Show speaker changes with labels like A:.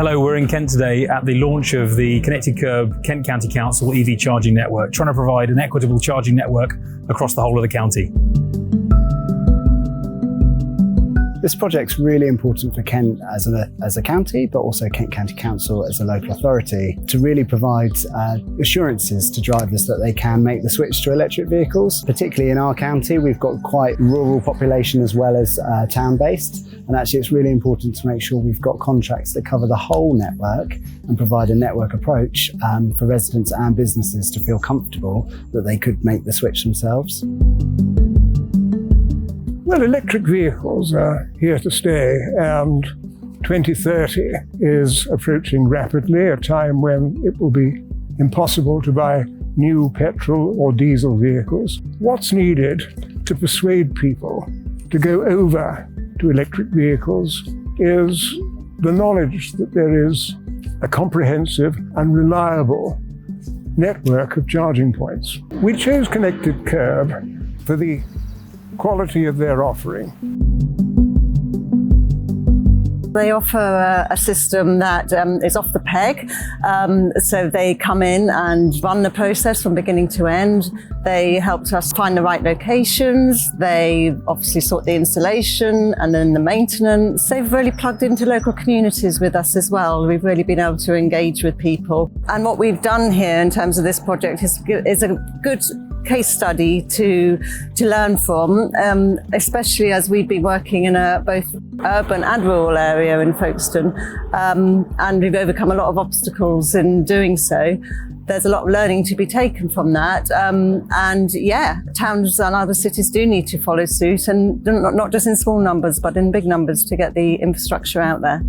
A: Hello, we're in Kent today at the launch of the Connected Kerb Kent County Council EV charging network, trying to provide an equitable charging network across the whole of the county.
B: This project's really important for Kent as a county, but also Kent County Council as a local authority to really provide assurances to drivers that they can make the switch to electric vehicles. Particularly in our county, we've got quite rural population as well as town-based, and actually it's really important to make sure we've got contracts that cover the whole network and provide a network approach for residents and businesses to feel comfortable that they could make the switch themselves.
C: Well, electric vehicles are here to stay, and 2030 is approaching rapidly, a time when it will be impossible to buy new petrol or diesel vehicles. What's needed to persuade people to go over to electric vehicles is the knowledge that there is a comprehensive and reliable network of charging points. We chose Connected Kerb for the quality of their offering.
D: They offer a system that is off the peg. So they come in and run the process from beginning to end. They helped us find the right locations. They obviously sort the installation and then the maintenance. They've really plugged into local communities with us as well. We've really been able to engage with people. And what we've done here in terms of this project is a good case study to learn from, especially as we've been working in a both urban and rural area in Folkestone, and we've overcome a lot of obstacles in doing so. There's a lot of learning to be taken from that, and yeah, towns and other cities do need to follow suit, and not just in small numbers but in big numbers to get the infrastructure out there.